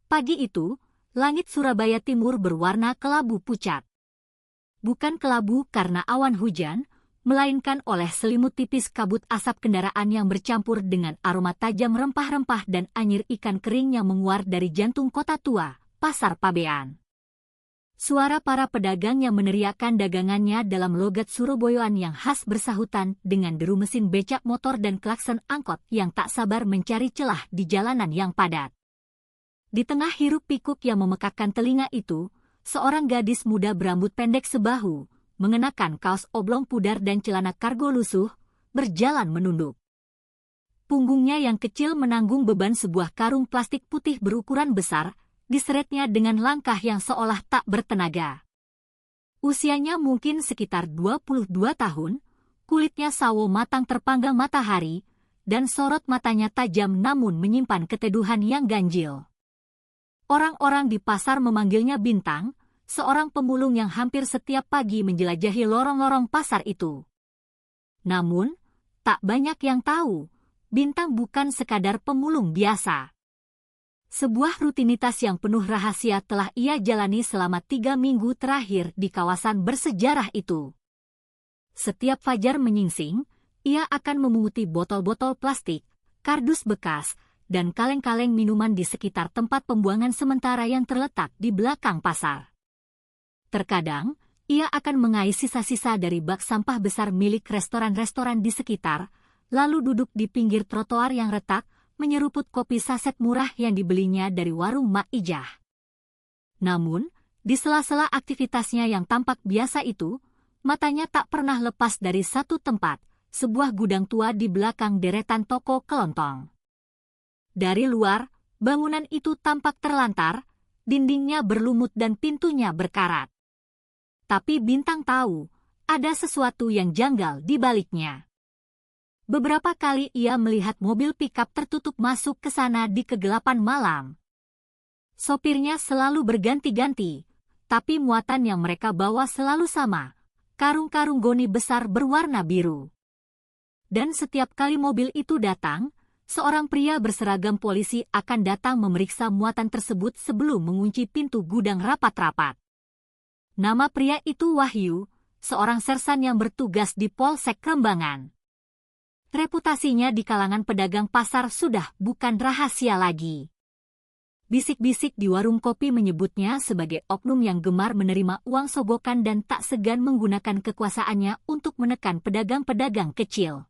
Pagi itu, langit Surabaya Timur berwarna kelabu pucat. Bukan kelabu karena awan hujan, melainkan oleh selimut tipis kabut asap kendaraan yang bercampur dengan aroma tajam rempah-rempah dan anyir ikan kering yang menguar dari jantung kota tua, Pasar Pabean. Suara para pedagang yang meneriakkan dagangannya dalam logat Surabayaan yang khas bersahutan dengan deru mesin becak motor dan klakson angkot yang tak sabar mencari celah di jalanan yang padat. Di tengah hiruk pikuk yang memekakkan telinga itu, seorang gadis muda berambut pendek sebahu, mengenakan kaos oblong pudar dan celana kargo lusuh, berjalan menunduk. Punggungnya yang kecil menanggung beban sebuah karung plastik putih berukuran besar, diseretnya dengan langkah yang seolah tak bertenaga. Usianya mungkin sekitar 22 tahun, kulitnya sawo matang terpanggang matahari, dan sorot matanya tajam namun menyimpan keteduhan yang ganjil. Orang-orang di pasar memanggilnya Bintang, seorang pemulung yang hampir setiap pagi menjelajahi lorong-lorong pasar itu. Namun, tak banyak yang tahu, Bintang bukan sekadar pemulung biasa. Sebuah rutinitas yang penuh rahasia telah ia jalani selama 3 minggu terakhir di kawasan bersejarah itu. Setiap fajar menyingsing, ia akan memunguti botol-botol plastik, kardus bekas, dan kaleng-kaleng minuman di sekitar tempat pembuangan sementara yang terletak di belakang pasar. Terkadang, ia akan mengais sisa-sisa dari bak sampah besar milik restoran-restoran di sekitar, lalu duduk di pinggir trotoar yang retak, menyeruput kopi saset murah yang dibelinya dari warung Mak Ijah. Namun, di sela-sela aktivitasnya yang tampak biasa itu, matanya tak pernah lepas dari satu tempat, sebuah gudang tua di belakang deretan toko kelontong. Dari luar, bangunan itu tampak terlantar, dindingnya berlumut dan pintunya berkarat. Tapi Bintang tahu, ada sesuatu yang janggal di baliknya. Beberapa kali ia melihat mobil pikap tertutup masuk ke sana di kegelapan malam. Sopirnya selalu berganti-ganti, tapi muatan yang mereka bawa selalu sama, karung-karung goni besar berwarna biru. Dan setiap kali mobil itu datang, seorang pria berseragam polisi akan datang memeriksa muatan tersebut sebelum mengunci pintu gudang rapat-rapat. Nama pria itu Wahyu, seorang sersan yang bertugas di Polsek Krembangan. Reputasinya di kalangan pedagang pasar sudah bukan rahasia lagi. Bisik-bisik di warung kopi menyebutnya sebagai oknum yang gemar menerima uang sogokan dan tak segan menggunakan kekuasaannya untuk menekan pedagang-pedagang kecil.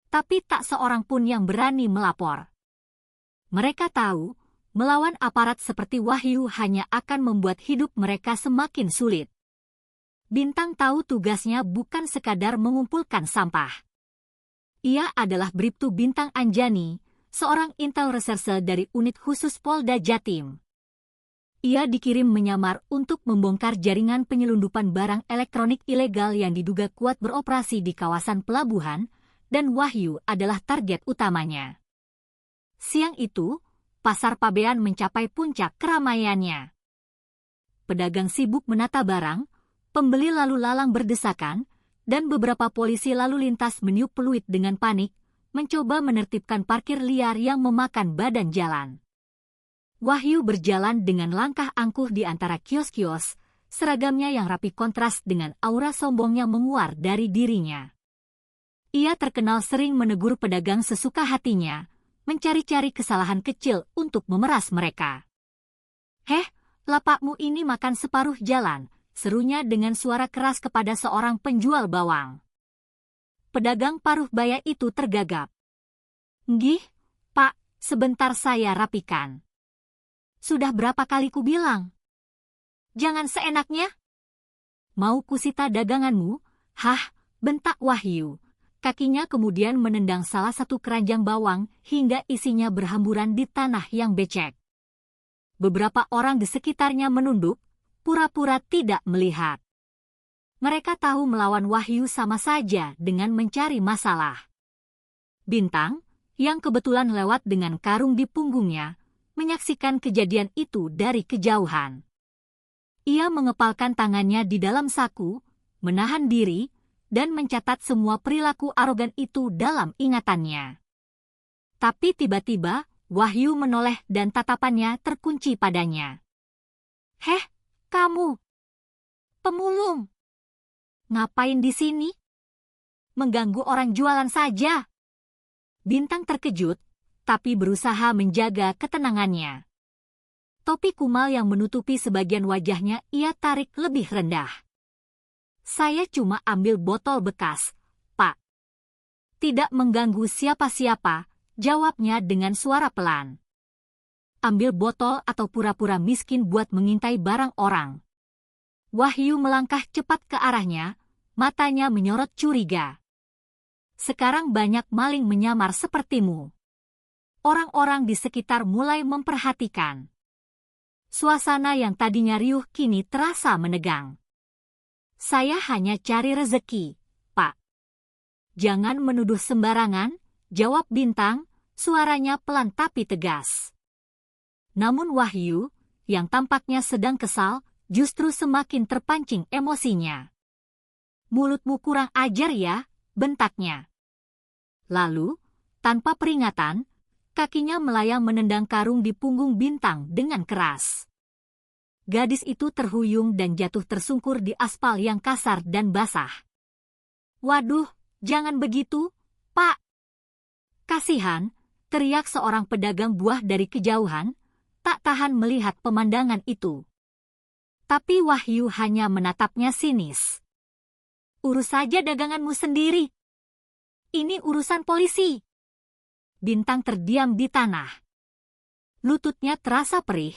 Tapi tak seorang pun yang berani melapor. Mereka tahu, melawan aparat seperti Wahyu hanya akan membuat hidup mereka semakin sulit. Bintang tahu tugasnya bukan sekadar mengumpulkan sampah. Ia adalah Bribtu Bintang Anjani, seorang intel reserse dari unit khusus Polda Jatim. Ia dikirim menyamar untuk membongkar jaringan penyelundupan barang elektronik ilegal yang diduga kuat beroperasi di kawasan pelabuhan, dan Wahyu adalah target utamanya. Siang itu, Pasar Pabean mencapai puncak keramaiannya. Pedagang sibuk menata barang, pembeli lalu lalang berdesakan, dan beberapa polisi lalu lintas meniup peluit dengan panik, mencoba menertibkan parkir liar yang memakan badan jalan. Wahyu berjalan dengan langkah angkuh di antara kios-kios, seragamnya yang rapi kontras dengan aura sombong yang menguar dari dirinya. Ia terkenal sering menegur pedagang sesuka hatinya, mencari-cari kesalahan kecil untuk memeras mereka. "Heh, lapakmu ini makan separuh jalan," serunya dengan suara keras kepada seorang penjual bawang. Pedagang paruh baya itu tergagap. "Nggih, Pak, sebentar saya rapikan." "Sudah berapa kali ku bilang? Jangan seenaknya. Mau kusita daganganmu?" "Hah," bentak Wahyu. Kakinya kemudian menendang salah satu keranjang bawang hingga isinya berhamburan di tanah yang becek. Beberapa orang di sekitarnya menunduk, pura-pura tidak melihat. Mereka tahu melawan Wahyu sama saja dengan mencari masalah. Bintang, yang kebetulan lewat dengan karung di punggungnya, menyaksikan kejadian itu dari kejauhan. Ia mengepalkan tangannya di dalam saku, menahan diri, dan mencatat semua perilaku arogan itu dalam ingatannya. Tapi tiba-tiba, Wahyu menoleh dan tatapannya terkunci padanya. "Heh, kamu! Pemulung! Ngapain di sini? Mengganggu orang jualan saja." Bintang terkejut, tapi berusaha menjaga ketenangannya. Topi kumal yang menutupi sebagian wajahnya ia tarik lebih rendah. "Saya cuma ambil botol bekas, Pak." "Tidak mengganggu siapa-siapa," jawabnya dengan suara pelan. "Ambil botol atau pura-pura miskin buat mengintai barang orang." Wahyu melangkah cepat ke arahnya, matanya menyorot curiga. "Sekarang banyak maling menyamar sepertimu." Orang-orang di sekitar mulai memperhatikan. Suasana yang tadinya riuh kini terasa menegang. "Saya hanya cari rezeki, Pak." "Jangan menuduh sembarangan," jawab Bintang, suaranya pelan tapi tegas. Namun Wahyu, yang tampaknya sedang kesal, justru semakin terpancing emosinya. "Mulutmu kurang ajar ya," bentaknya. Lalu, tanpa peringatan, kakinya melayang menendang karung di punggung Bintang dengan keras. Gadis itu terhuyung dan jatuh tersungkur di aspal yang kasar dan basah. "Waduh, jangan begitu, Pak!" "Kasihan," teriak seorang pedagang buah dari kejauhan, tak tahan melihat pemandangan itu. Tapi Wahyu hanya menatapnya sinis. "Urus saja daganganmu sendiri. Ini urusan polisi." Bintang terdiam di tanah. Lututnya terasa perih,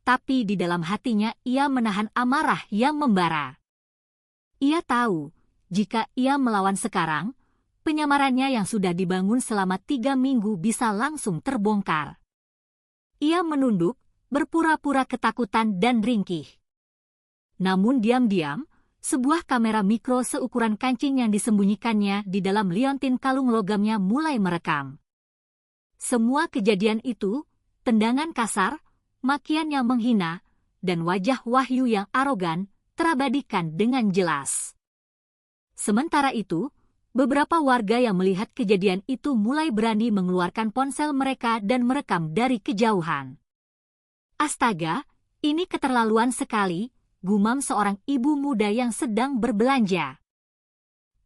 tapi di dalam hatinya ia menahan amarah yang membara. Ia tahu, jika ia melawan sekarang, penyamarannya yang sudah dibangun selama 3 minggu bisa langsung terbongkar. Ia menunduk, berpura-pura ketakutan dan ringkih. Namun diam-diam, sebuah kamera mikro seukuran kancing yang disembunyikannya di dalam liontin kalung logamnya mulai merekam. Semua kejadian itu, tendangan kasar, makian yang menghina, dan wajah Wahyu yang arogan, terabadikan dengan jelas. Sementara itu, beberapa warga yang melihat kejadian itu mulai berani mengeluarkan ponsel mereka dan merekam dari kejauhan. "Astaga, ini keterlaluan sekali," gumam seorang ibu muda yang sedang berbelanja.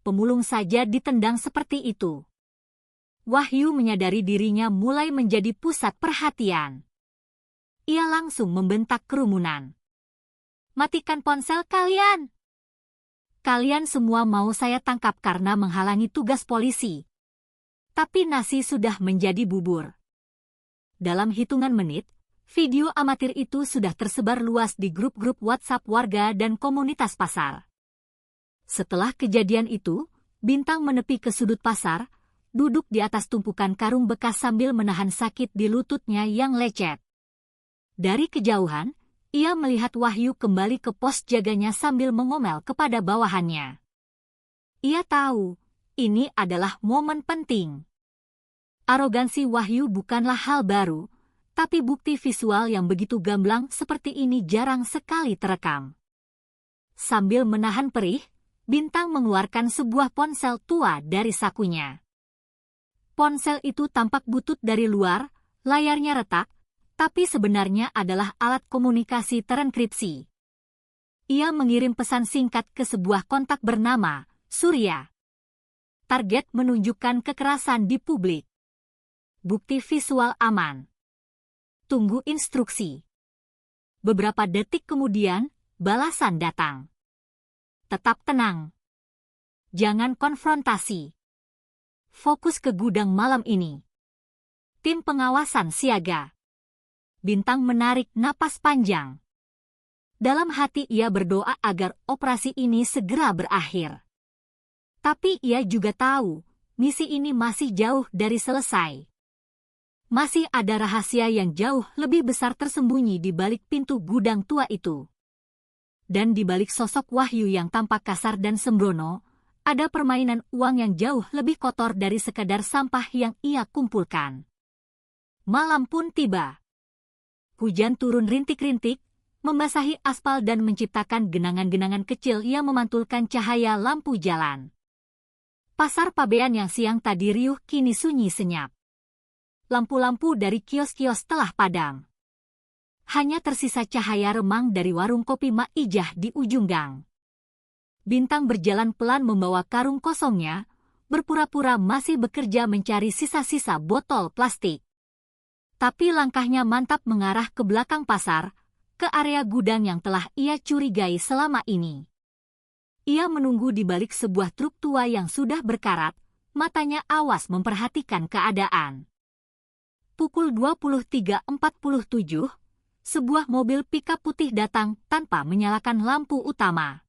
"Pemulung saja ditendang seperti itu." Wahyu menyadari dirinya mulai menjadi pusat perhatian. Ia langsung membentak kerumunan. "Matikan ponsel kalian! Kalian semua mau saya tangkap karena menghalangi tugas polisi." Tapi nasi sudah menjadi bubur. Dalam hitungan menit, video amatir itu sudah tersebar luas di grup-grup WhatsApp warga dan komunitas pasar. Setelah kejadian itu, Bintang menepi ke sudut pasar, duduk di atas tumpukan karung bekas sambil menahan sakit di lututnya yang lecet. Dari kejauhan, ia melihat Wahyu kembali ke pos jaganya sambil mengomel kepada bawahannya. Ia tahu, ini adalah momen penting. Arogansi Wahyu bukanlah hal baru, tapi bukti visual yang begitu gamblang seperti ini jarang sekali terekam. Sambil menahan perih, Bintang mengeluarkan sebuah ponsel tua dari sakunya. Ponsel itu tampak butut dari luar, layarnya retak, tapi sebenarnya adalah alat komunikasi terenkripsi. Ia mengirim pesan singkat ke sebuah kontak bernama Surya. Target menunjukkan kekerasan di publik. Bukti visual aman. Tunggu instruksi. Beberapa detik kemudian, balasan datang. Tetap tenang. Jangan konfrontasi. Fokus ke gudang malam ini. Tim pengawasan siaga. Bintang menarik napas panjang. Dalam hati ia berdoa agar operasi ini segera berakhir. Tapi ia juga tahu, misi ini masih jauh dari selesai. Masih ada rahasia yang jauh lebih besar tersembunyi di balik pintu gudang tua itu. Dan di balik sosok Wahyu yang tampak kasar dan sembrono, ada permainan uang yang jauh lebih kotor dari sekadar sampah yang ia kumpulkan. Malam pun tiba. Hujan turun rintik-rintik, membasahi aspal dan menciptakan genangan-genangan kecil yang memantulkan cahaya lampu jalan. Pasar Pabean yang siang tadi riuh kini sunyi senyap. lampu-lampu dari kios-kios telah padam. Hanya tersisa cahaya remang dari warung kopi Mak Ijah di ujung gang. Bintang berjalan pelan membawa karung kosongnya, berpura-pura masih bekerja mencari sisa-sisa botol plastik. Tapi langkahnya mantap mengarah ke belakang pasar, ke area gudang yang telah ia curigai selama ini. Ia menunggu di balik sebuah truk tua yang sudah berkarat, matanya awas memperhatikan keadaan. Pukul 23.47, sebuah mobil pickup putih datang tanpa menyalakan lampu utama.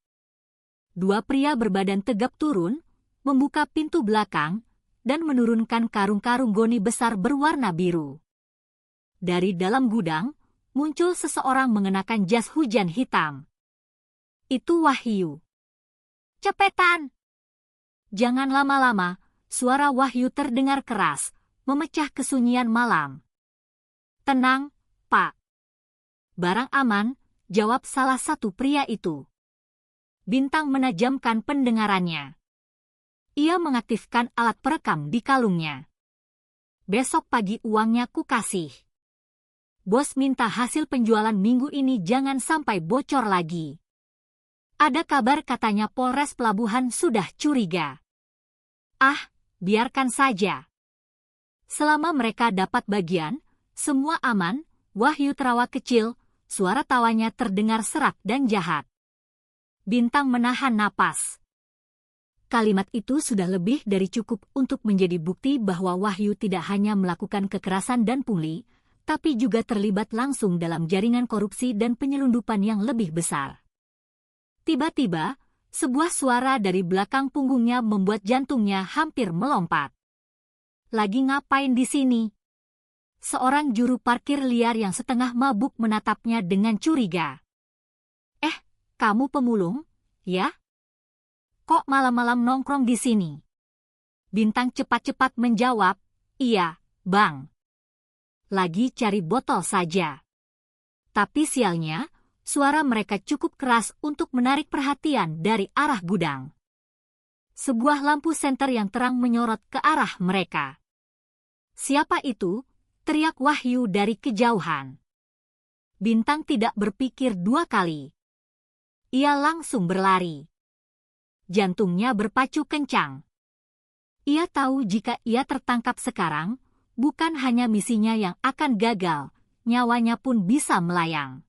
Dua pria berbadan tegap turun, membuka pintu belakang, dan menurunkan karung-karung goni besar berwarna biru. Dari dalam gudang, muncul seseorang mengenakan jas hujan hitam. Itu Wahyu. Cepetan! Jangan lama-lama, suara Wahyu terdengar keras, memecah kesunyian malam. Tenang, Pak. Barang aman, jawab salah satu pria itu. Bintang menajamkan pendengarannya. Ia mengaktifkan alat perekam di kalungnya. Besok pagi uangnya ku kasih. Bos minta hasil penjualan minggu ini jangan sampai bocor lagi. Ada kabar katanya Polres Pelabuhan sudah curiga. Ah, biarkan saja. Selama mereka dapat bagian, semua aman. Wahyu terawa kecil, suara tawanya terdengar serak dan jahat. Bintang menahan napas. Kalimat itu sudah lebih dari cukup untuk menjadi bukti bahwa Wahyu tidak hanya melakukan kekerasan dan pungli, tapi juga terlibat langsung dalam jaringan korupsi dan penyelundupan yang lebih besar. Tiba-tiba, sebuah suara dari belakang punggungnya membuat jantungnya hampir melompat. Lagi ngapain di sini? Seorang juru parkir liar yang setengah mabuk menatapnya dengan curiga. Kamu pemulung, ya? Kok malam-malam nongkrong di sini? Bintang cepat-cepat menjawab, iya, Bang. Lagi cari botol saja. Tapi sialnya, suara mereka cukup keras untuk menarik perhatian dari arah gudang. Sebuah lampu senter yang terang menyorot ke arah mereka. Siapa itu? Teriak Wahyu dari kejauhan. Bintang tidak berpikir dua kali. Ia langsung berlari. Jantungnya berpacu kencang. Ia tahu jika ia tertangkap sekarang, bukan hanya misinya yang akan gagal, nyawanya pun bisa melayang.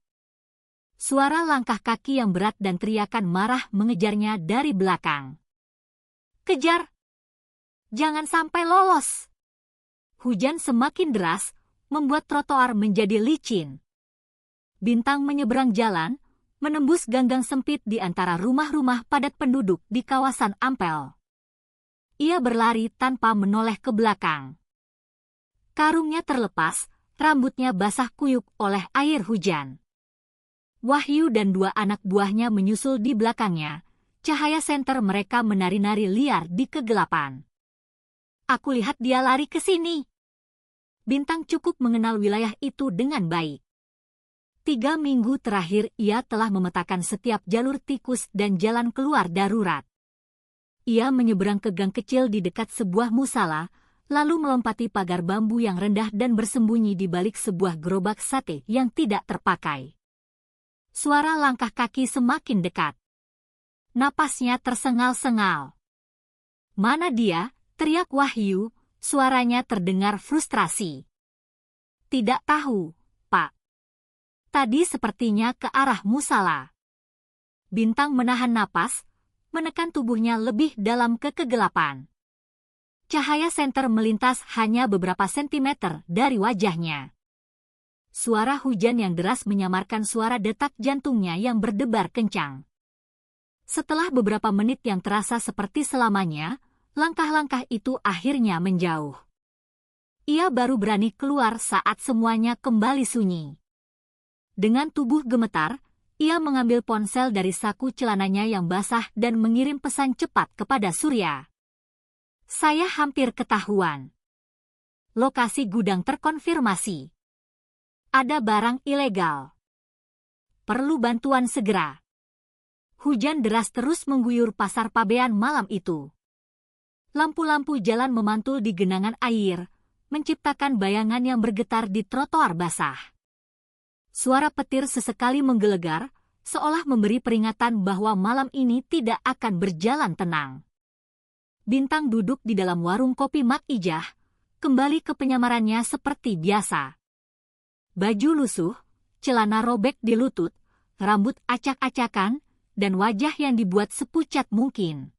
Suara langkah kaki yang berat dan teriakan marah mengejarnya dari belakang. Kejar! Jangan sampai lolos! Hujan semakin deras, membuat trotoar menjadi licin. Bintang menyeberang jalan, menembus gang-gang sempit di antara rumah-rumah padat penduduk di kawasan Ampel. Ia berlari tanpa menoleh ke belakang. Karungnya terlepas, rambutnya basah kuyup oleh air hujan. Wahyu dan dua anak buahnya menyusul di belakangnya, cahaya senter mereka menari-nari liar di kegelapan. Aku lihat dia lari ke sini. Bintang cukup mengenal wilayah itu dengan baik. 3 minggu terakhir ia telah memetakan setiap jalur tikus dan jalan keluar darurat. Ia menyeberang ke gang kecil di dekat sebuah musala, lalu melompati pagar bambu yang rendah dan bersembunyi di balik sebuah gerobak sate yang tidak terpakai. Suara langkah kaki semakin dekat. Napasnya tersengal-sengal. Mana dia? Teriak Wahyu, suaranya terdengar frustrasi. Tidak tahu, Pak. Tadi sepertinya ke arah musala. Bintang menahan napas, menekan tubuhnya lebih dalam ke kegelapan. Cahaya senter melintas hanya beberapa sentimeter dari wajahnya. Suara hujan yang deras menyamarkan suara detak jantungnya yang berdebar kencang. Setelah beberapa menit yang terasa seperti selamanya, langkah-langkah itu akhirnya menjauh. Ia baru berani keluar saat semuanya kembali sunyi. Dengan tubuh gemetar, ia mengambil ponsel dari saku celananya yang basah dan mengirim pesan cepat kepada Surya. Saya hampir ketahuan. Lokasi gudang terkonfirmasi. Ada barang ilegal. Perlu bantuan segera. Hujan deras terus mengguyur pasar Pabean malam itu. Lampu-lampu jalan memantul di genangan air, menciptakan bayangan yang bergetar di trotoar basah. Suara petir sesekali menggelegar, seolah memberi peringatan bahwa malam ini tidak akan berjalan tenang. Bintang duduk di dalam warung kopi Mak Ijah, kembali ke penyamarannya seperti biasa. Baju lusuh, celana robek di lutut, rambut acak-acakan, dan wajah yang dibuat sepucat mungkin.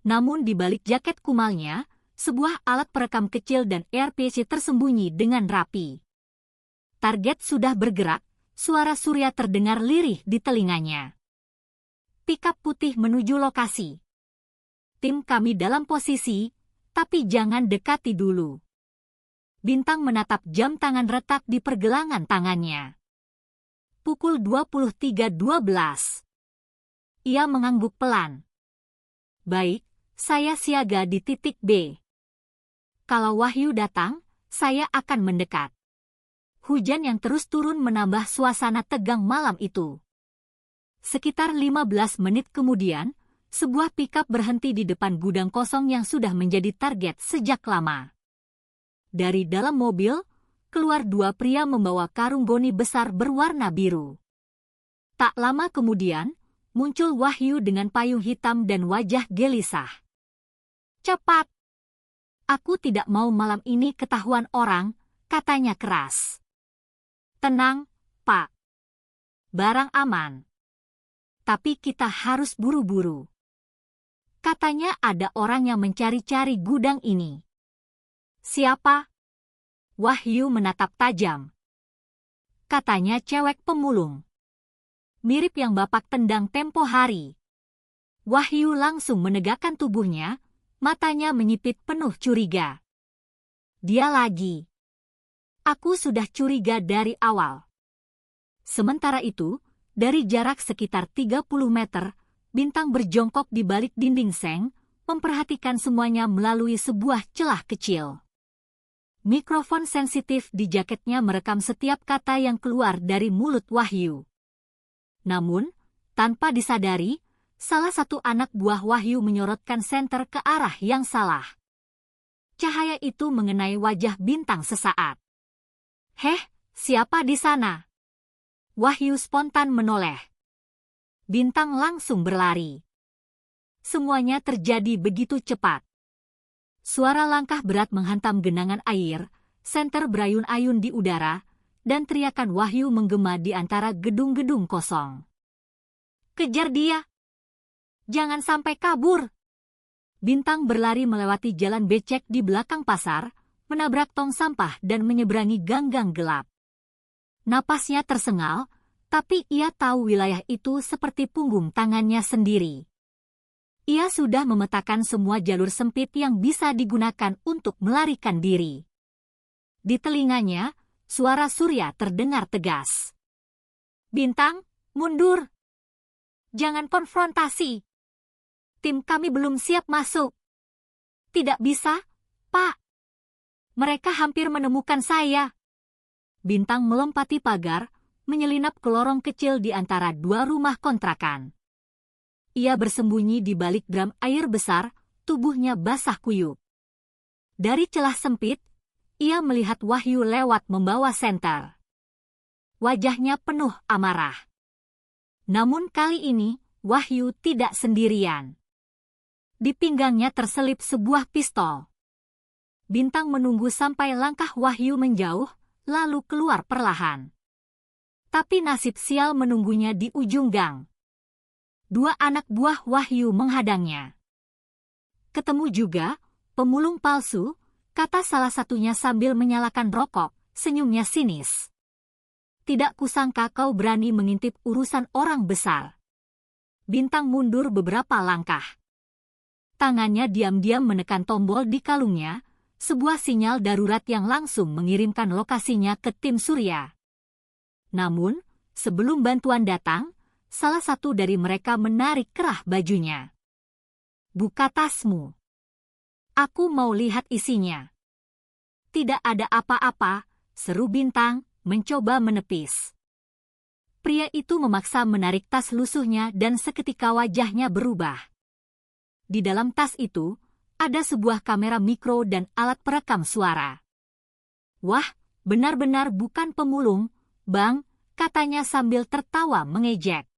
Namun di balik jaket kumalnya, sebuah alat perekam kecil dan AirPC tersembunyi dengan rapi. Target sudah bergerak, suara Surya terdengar lirih di telinganya. Pikap putih menuju lokasi. Tim kami dalam posisi, tapi jangan dekati dulu. Bintang menatap jam tangan retak di pergelangan tangannya. Pukul 23.12. Ia mengangguk pelan. Baik, saya siaga di titik B. Kalau Wahyu datang, saya akan mendekat. Hujan yang terus turun menambah suasana tegang malam itu. Sekitar 15 menit kemudian, sebuah pikap berhenti di depan gudang kosong yang sudah menjadi target sejak lama. Dari dalam mobil, keluar dua pria membawa karung goni besar berwarna biru. Tak lama kemudian, muncul Wahyu dengan payung hitam dan wajah gelisah. Cepat! Aku tidak mau malam ini ketahuan orang, katanya keras. Tenang, Pak. Barang aman. Tapi kita harus buru-buru. Katanya ada orang yang mencari-cari gudang ini. Siapa? Wahyu menatap tajam. Katanya cewek pemulung. Mirip yang Bapak tendang tempo hari. Wahyu langsung menegakkan tubuhnya, matanya menyipit penuh curiga. Dia lagi. Aku sudah curiga dari awal. Sementara itu, dari jarak sekitar 30 meter, Bintang berjongkok di balik dinding seng, memperhatikan semuanya melalui sebuah celah kecil. Mikrofon sensitif di jaketnya merekam setiap kata yang keluar dari mulut Wahyu. Namun, tanpa disadari, salah satu anak buah Wahyu menyorotkan senter ke arah yang salah. Cahaya itu mengenai wajah Bintang sesaat. Heh, siapa di sana? Wahyu spontan menoleh. Bintang langsung berlari. Semuanya terjadi begitu cepat. Suara langkah berat menghantam genangan air, senter berayun-ayun di udara, dan teriakan Wahyu menggema di antara gedung-gedung kosong. Kejar dia! Jangan sampai kabur! Bintang berlari melewati jalan becek di belakang pasar, menabrak tong sampah dan menyeberangi gang-gang gelap. Napasnya tersengal, tapi ia tahu wilayah itu seperti punggung tangannya sendiri. Ia sudah memetakan semua jalur sempit yang bisa digunakan untuk melarikan diri. Di telinganya, suara Surya terdengar tegas. Bintang, mundur! Jangan konfrontasi! Tim kami belum siap masuk. Tidak bisa, Pak. Mereka hampir menemukan saya. Bintang melompati pagar, menyelinap ke lorong kecil di antara dua rumah kontrakan. Ia bersembunyi di balik drum air besar, tubuhnya basah kuyup. Dari celah sempit, ia melihat Wahyu lewat membawa senter. Wajahnya penuh amarah. Namun kali ini, Wahyu tidak sendirian. Di pinggangnya terselip sebuah pistol. Bintang menunggu sampai langkah Wahyu menjauh, lalu keluar perlahan. Tapi nasib sial menunggunya di ujung gang. Dua anak buah Wahyu menghadangnya. Ketemu juga, pemulung palsu, kata salah satunya sambil menyalakan rokok, senyumnya sinis. Tidak kusangka kau berani mengintip urusan orang besar. Bintang mundur beberapa langkah. Tangannya diam-diam menekan tombol di kalungnya, sebuah sinyal darurat yang langsung mengirimkan lokasinya ke tim Surya. Namun, sebelum bantuan datang, salah satu dari mereka menarik kerah bajunya. Buka tasmu. Aku mau lihat isinya. Tidak ada apa-apa, seru Bintang, mencoba menepis. Pria itu memaksa menarik tas lusuhnya dan seketika wajahnya berubah. Di dalam tas itu, ada sebuah kamera mikro dan alat perekam suara. Wah, benar-benar bukan pemulung, Bang, katanya sambil tertawa mengejek.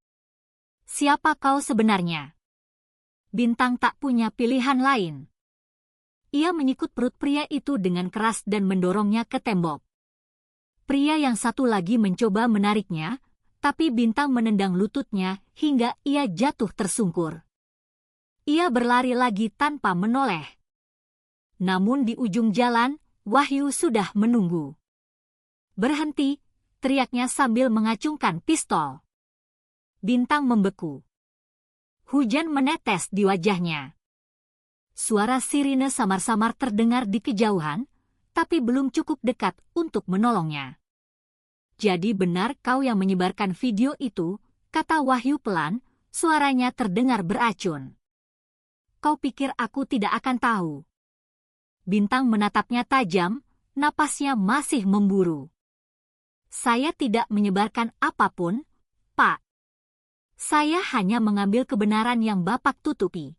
Siapa kau sebenarnya? Bintang tak punya pilihan lain. Ia menyikut perut pria itu dengan keras dan mendorongnya ke tembok. Pria yang satu lagi mencoba menariknya, tapi Bintang menendang lututnya hingga ia jatuh tersungkur. Ia berlari lagi tanpa menoleh. Namun di ujung jalan, Wahyu sudah menunggu. Berhenti, teriaknya sambil mengacungkan pistol. Bintang membeku. Hujan menetes di wajahnya. Suara sirine samar-samar terdengar di kejauhan, tapi belum cukup dekat untuk menolongnya. Jadi benar kau yang menyebarkan video itu, kata Wahyu pelan, suaranya terdengar beracun. Kau pikir aku tidak akan tahu? Bintang menatapnya tajam, napasnya masih memburu. Saya tidak menyebarkan apapun, Pak. Saya hanya mengambil kebenaran yang Bapak tutupi.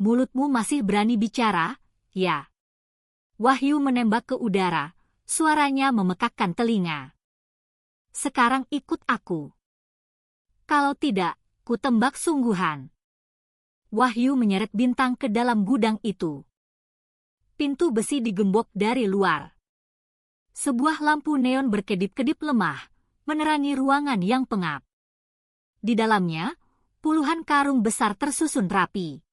Mulutmu masih berani bicara, ya? Wahyu menembak ke udara, suaranya memekakkan telinga. Sekarang ikut aku. Kalau tidak, ku tembak sungguhan. Wahyu menyeret Bintang ke dalam gudang itu. Pintu besi digembok dari luar. Sebuah lampu neon berkedip-kedip lemah, menerangi ruangan yang pengap. Di dalamnya, puluhan karung besar tersusun rapi.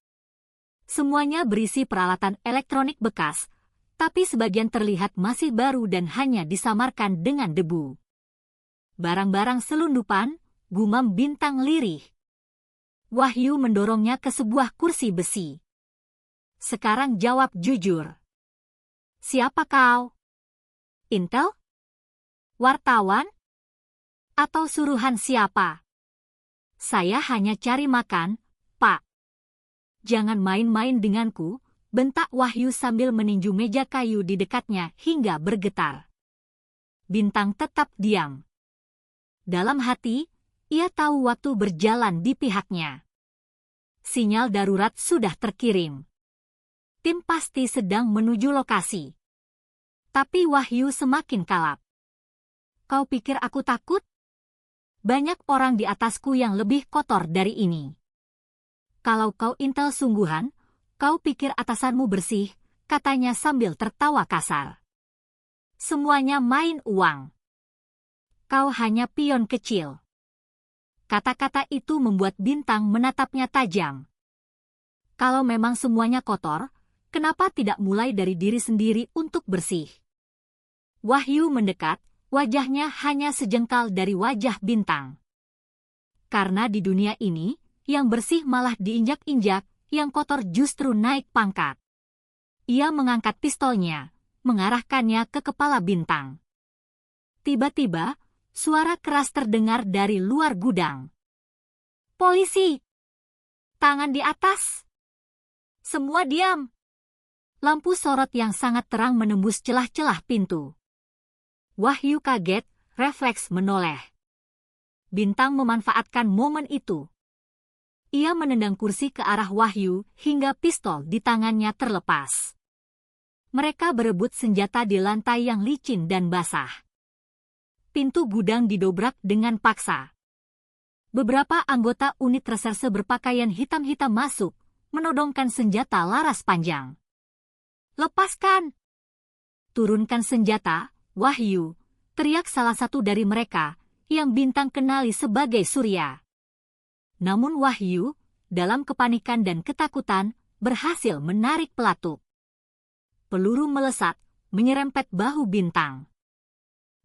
Semuanya berisi peralatan elektronik bekas, tapi sebagian terlihat masih baru dan hanya disamarkan dengan debu. Barang-barang selundupan, gumam Bintang lirih. Wahyu mendorongnya ke sebuah kursi besi. Sekarang jawab jujur. Siapa kau? Intel? Wartawan? Atau suruhan siapa? Saya hanya cari makan, Pak. Jangan main-main denganku, bentak Wahyu sambil meninju meja kayu di dekatnya hingga bergetar. Bintang tetap diam. Dalam hati, ia tahu waktu berjalan di pihaknya. Sinyal darurat sudah terkirim. Tim pasti sedang menuju lokasi. Tapi Wahyu semakin kalap. Kau pikir aku takut? Banyak orang di atasku yang lebih kotor dari ini. Kalau kau intel sungguhan, kau pikir atasanmu bersih, katanya sambil tertawa kasar. Semuanya main uang. Kau hanya pion kecil. Kata-kata itu membuat Bintang menatapnya tajam. Kalau memang semuanya kotor, kenapa tidak mulai dari diri sendiri untuk bersih? Wahyu mendekat, wajahnya hanya sejengkal dari wajah Bintang. Karena di dunia ini, yang bersih malah diinjak-injak, yang kotor justru naik pangkat. Ia mengangkat pistolnya, mengarahkannya ke kepala Bintang. Tiba-tiba, suara keras terdengar dari luar gudang. Polisi! Tangan di atas! Semua diam! Lampu sorot yang sangat terang menembus celah-celah pintu. Wahyu kaget, refleks menoleh. Bintang memanfaatkan momen itu. Ia menendang kursi ke arah Wahyu hingga pistol di tangannya terlepas. Mereka berebut senjata di lantai yang licin dan basah. Pintu gudang didobrak dengan paksa. Beberapa anggota unit reserse berpakaian hitam-hitam masuk, menodongkan senjata laras panjang. Lepaskan! Turunkan senjata, Wahyu, teriak salah satu dari mereka, yang Bintang kenali sebagai Surya. Namun Wahyu, dalam kepanikan dan ketakutan, berhasil menarik pelatuk. Peluru melesat, menyerempet bahu Bintang.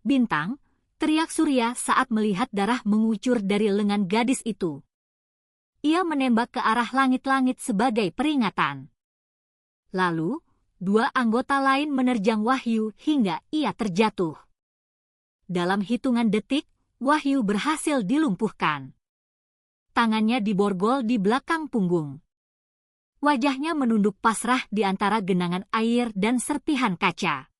Bintang, teriak Surya saat melihat darah mengucur dari lengan gadis itu. Ia menembak ke arah langit-langit sebagai peringatan. Lalu, dua anggota lain menerjang Wahyu hingga ia terjatuh. Dalam hitungan detik, Wahyu berhasil dilumpuhkan. Tangannya diborgol di belakang punggung. Wajahnya menunduk pasrah di antara genangan air dan serpihan kaca.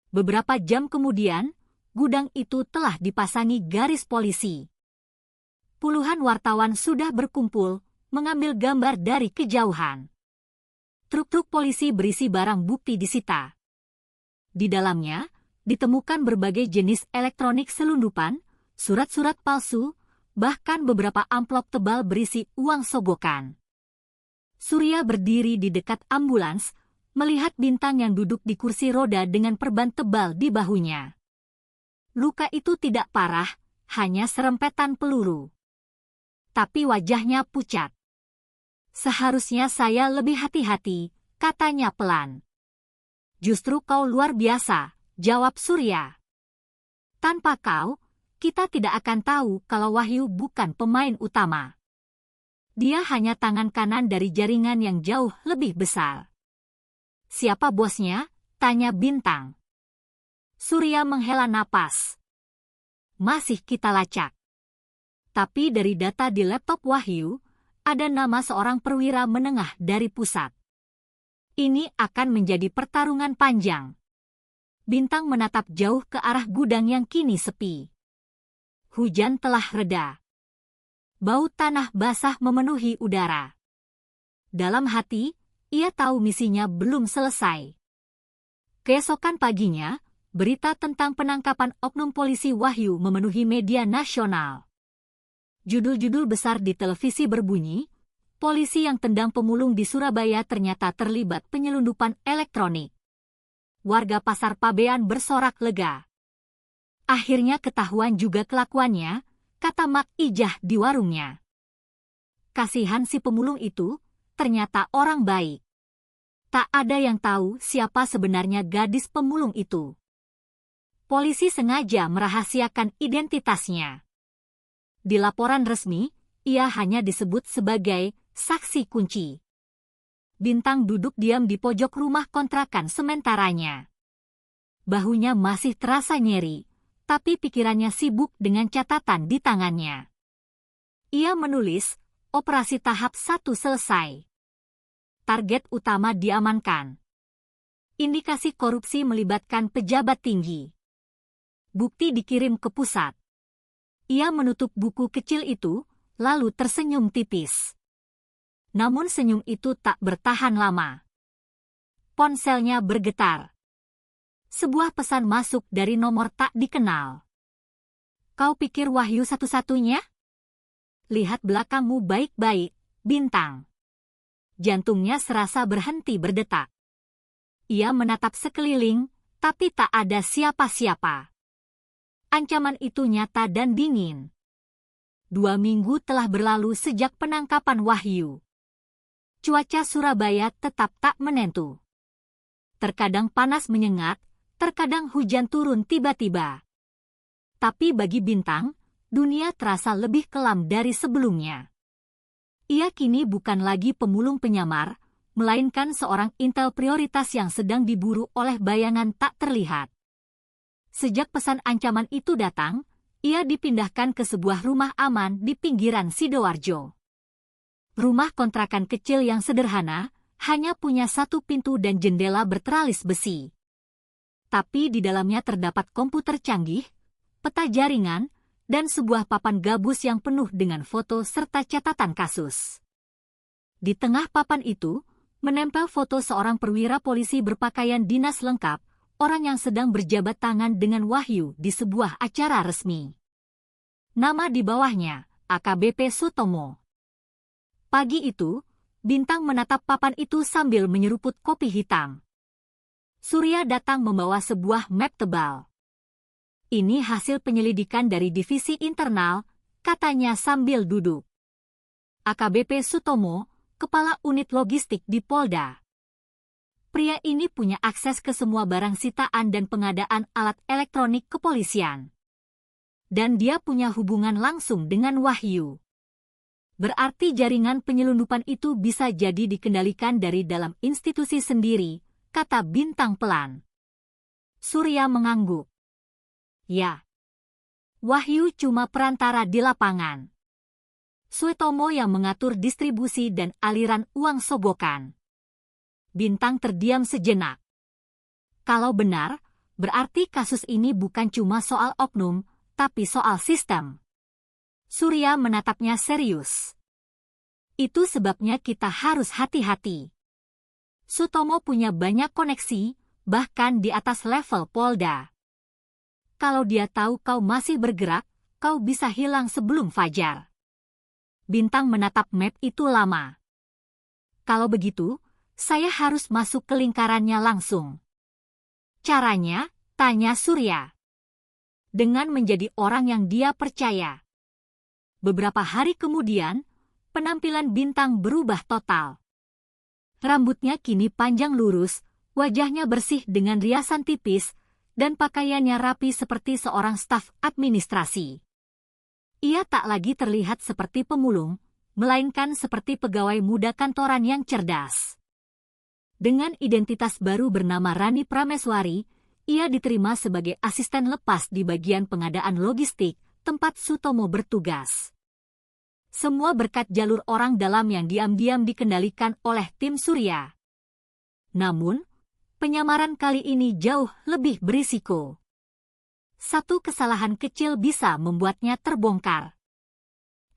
Beberapa jam kemudian, gudang itu telah dipasangi garis polisi. Puluhan wartawan sudah berkumpul, mengambil gambar dari kejauhan. Truk-truk polisi berisi barang bukti disita. Di dalamnya, ditemukan berbagai jenis elektronik selundupan, surat-surat palsu, bahkan beberapa amplop tebal berisi uang sogokan. Surya berdiri di dekat ambulans, melihat Bintang yang duduk di kursi roda dengan perban tebal di bahunya. Luka itu tidak parah, hanya serempetan peluru. Tapi wajahnya pucat. Seharusnya saya lebih hati-hati, katanya pelan. Justru kau luar biasa, jawab Surya. Tanpa kau, kita tidak akan tahu kalau Wahyu bukan pemain utama. Dia hanya tangan kanan dari jaringan yang jauh lebih besar. Siapa bosnya? Tanya Bintang. Surya menghela napas. Masih kita lacak. Tapi dari data di laptop Wahyu, ada nama seorang perwira menengah dari pusat. Ini akan menjadi pertarungan panjang. Bintang menatap jauh ke arah gudang yang kini sepi. Hujan telah reda. Bau tanah basah memenuhi udara. Dalam hati, ia tahu misinya belum selesai. Keesokan paginya, berita tentang penangkapan oknum polisi Wahyu memenuhi media nasional. Judul-judul besar di televisi berbunyi, polisi yang tendang pemulung di Surabaya ternyata terlibat penyelundupan elektronik. Warga Pasar Pabean bersorak lega. Akhirnya ketahuan juga kelakuannya, kata Mak Ijah di warungnya. Kasihan si pemulung itu, ternyata orang baik. Tak ada yang tahu siapa sebenarnya gadis pemulung itu. Polisi sengaja merahasiakan identitasnya. Di laporan resmi, ia hanya disebut sebagai saksi kunci. Bintang duduk diam di pojok rumah kontrakan sementaranya. Bahunya masih terasa nyeri, tapi pikirannya sibuk dengan catatan di tangannya. Ia menulis, operasi tahap 1 selesai. Target utama diamankan. Indikasi korupsi melibatkan pejabat tinggi. Bukti dikirim ke pusat. Ia menutup buku kecil itu, lalu tersenyum tipis. Namun senyum itu tak bertahan lama. Ponselnya bergetar. Sebuah pesan masuk dari nomor tak dikenal. Kau pikir Wahyu satu-satunya? Lihat belakangmu baik-baik, Bintang. Jantungnya serasa berhenti berdetak. Ia menatap sekeliling, tapi tak ada siapa-siapa. Ancaman itu nyata dan dingin. 2 minggu telah berlalu sejak penangkapan Wahyu. Cuaca Surabaya tetap tak menentu. Terkadang panas menyengat, terkadang hujan turun tiba-tiba. Tapi bagi Bintang, dunia terasa lebih kelam dari sebelumnya. Ia kini bukan lagi pemulung penyamar, melainkan seorang intel prioritas yang sedang diburu oleh bayangan tak terlihat. Sejak pesan ancaman itu datang, ia dipindahkan ke sebuah rumah aman di pinggiran Sidoarjo. Rumah kontrakan kecil yang sederhana, hanya punya 1 pintu dan jendela berteralis besi. Tapi di dalamnya terdapat komputer canggih, peta jaringan, dan sebuah papan gabus yang penuh dengan foto serta catatan kasus. Di tengah papan itu, menempel foto seorang perwira polisi berpakaian dinas lengkap, orang yang sedang berjabat tangan dengan Wahyu di sebuah acara resmi. Nama di bawahnya, AKBP Sutomo. Pagi itu, Bintang menatap papan itu sambil menyeruput kopi hitam. Surya datang membawa sebuah map tebal. Ini hasil penyelidikan dari divisi internal, katanya sambil duduk. AKBP Sutomo, kepala unit logistik di Polda. Pria ini punya akses ke semua barang sitaan dan pengadaan alat elektronik kepolisian. Dan dia punya hubungan langsung dengan Wahyu. Berarti jaringan penyelundupan itu bisa jadi dikendalikan dari dalam institusi sendiri, kata Bintang pelan. Surya mengangguk. Ya. Wahyu cuma perantara di lapangan. Sutomo yang mengatur distribusi dan aliran uang sogokan. Bintang terdiam sejenak. Kalau benar, berarti kasus ini bukan cuma soal oknum, tapi soal sistem. Surya menatapnya serius. Itu sebabnya kita harus hati-hati. Sutomo punya banyak koneksi, bahkan di atas level Polda. Kalau dia tahu kau masih bergerak, kau bisa hilang sebelum fajar. Bintang menatap map itu lama. Kalau begitu, saya harus masuk ke lingkarannya langsung. Caranya, tanya Surya. Dengan menjadi orang yang dia percaya. Beberapa hari kemudian, penampilan Bintang berubah total. Rambutnya kini panjang lurus, wajahnya bersih dengan riasan tipis, dan pakaiannya rapi seperti seorang staf administrasi. Ia tak lagi terlihat seperti pemulung, melainkan seperti pegawai muda kantoran yang cerdas. Dengan identitas baru bernama Rani Prameswari, ia diterima sebagai asisten lepas di bagian pengadaan logistik, tempat Sutomo bertugas. Semua berkat jalur orang dalam yang diam-diam dikendalikan oleh tim Surya. Namun, penyamaran kali ini jauh lebih berisiko. Satu kesalahan kecil bisa membuatnya terbongkar.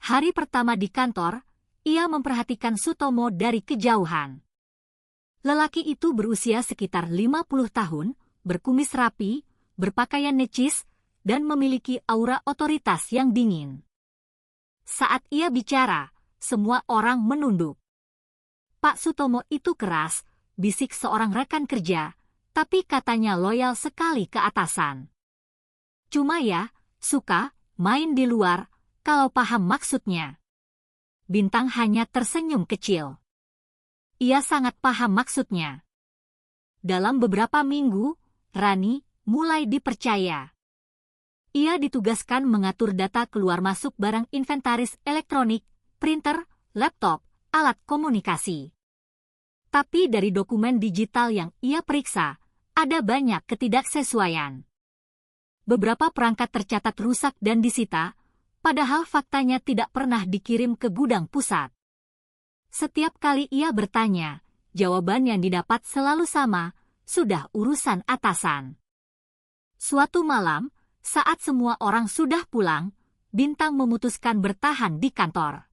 Hari pertama di kantor, ia memperhatikan Sutomo dari kejauhan. Lelaki itu berusia sekitar 50 tahun, berkumis rapi, berpakaian necis, dan memiliki aura otoritas yang dingin. Saat ia bicara, semua orang menunduk. Pak Sutomo itu keras, bisik seorang rekan kerja, tapi katanya loyal sekali ke atasan. Cuma ya, suka main di luar, kalau paham maksudnya. Bintang hanya tersenyum kecil. Ia sangat paham maksudnya. Dalam beberapa minggu, Rani mulai dipercaya. Ia ditugaskan mengatur data keluar masuk barang inventaris elektronik, printer, laptop, alat komunikasi. Tapi dari dokumen digital yang ia periksa, ada banyak ketidaksesuaian. Beberapa perangkat tercatat rusak dan disita, padahal faktanya tidak pernah dikirim ke gudang pusat. Setiap kali ia bertanya, jawaban yang didapat selalu sama, sudah urusan atasan. Suatu malam, saat semua orang sudah pulang, Bintang memutuskan bertahan di kantor.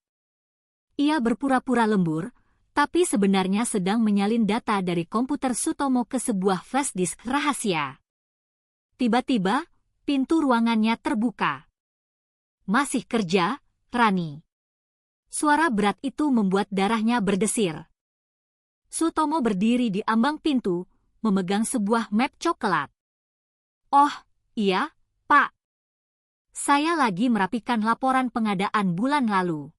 Ia berpura-pura lembur, tapi sebenarnya sedang menyalin data dari komputer Sutomo ke sebuah flash disk rahasia. Tiba-tiba, pintu ruangannya terbuka. Masih kerja, Rani? Suara berat itu membuat darahnya berdesir. Sutomo berdiri di ambang pintu, memegang sebuah map coklat. Oh, iya, Pak. Saya lagi merapikan laporan pengadaan bulan lalu.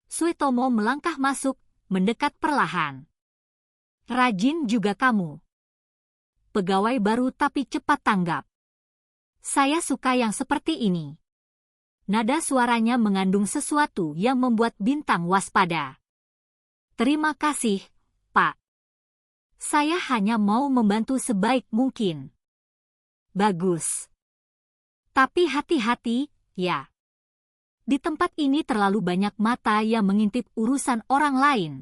Sutomo melangkah masuk, mendekat perlahan. Rajin juga kamu. Pegawai baru tapi cepat tanggap. Saya suka yang seperti ini. Nada suaranya mengandung sesuatu yang membuat Bintang waspada. Terima kasih, Pak. Saya hanya mau membantu sebaik mungkin. Bagus. Tapi hati-hati, ya. Di tempat ini terlalu banyak mata yang mengintip urusan orang lain.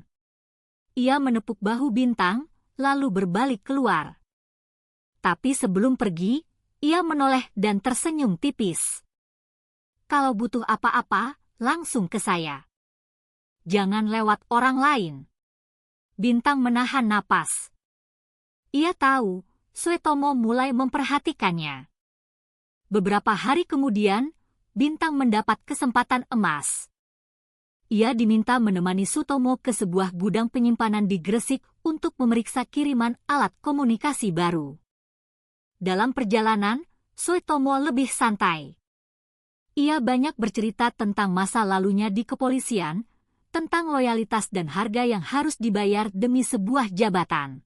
Ia menepuk bahu Bintang, lalu berbalik keluar. Tapi sebelum pergi, ia menoleh dan tersenyum tipis. Kalau butuh apa-apa, langsung ke saya. Jangan lewat orang lain. Bintang menahan napas. Ia tahu, Sutomo mulai memperhatikannya. Beberapa hari kemudian, Bintang mendapat kesempatan emas. Ia diminta menemani Sutomo ke sebuah gudang penyimpanan di Gresik untuk memeriksa kiriman alat komunikasi baru. Dalam perjalanan, Sutomo lebih santai. Ia banyak bercerita tentang masa lalunya di kepolisian, tentang loyalitas dan harga yang harus dibayar demi sebuah jabatan.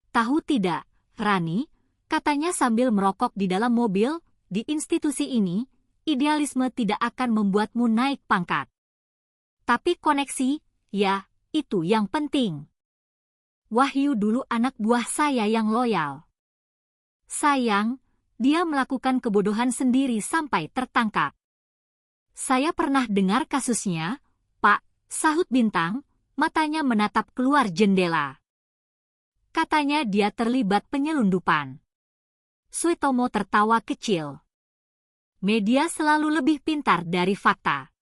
Tahu tidak, Rani, katanya sambil merokok di dalam mobil, di institusi ini, idealisme tidak akan membuatmu naik pangkat. Tapi koneksi, ya, itu yang penting. Wahyu dulu anak buah saya yang loyal. Sayang, dia melakukan kebodohan sendiri sampai tertangkap. Saya pernah dengar kasusnya, Pak, sahut Bintang, matanya menatap keluar jendela. Katanya dia terlibat penyelundupan. Sutomo tertawa kecil. Media selalu lebih pintar dari fakta.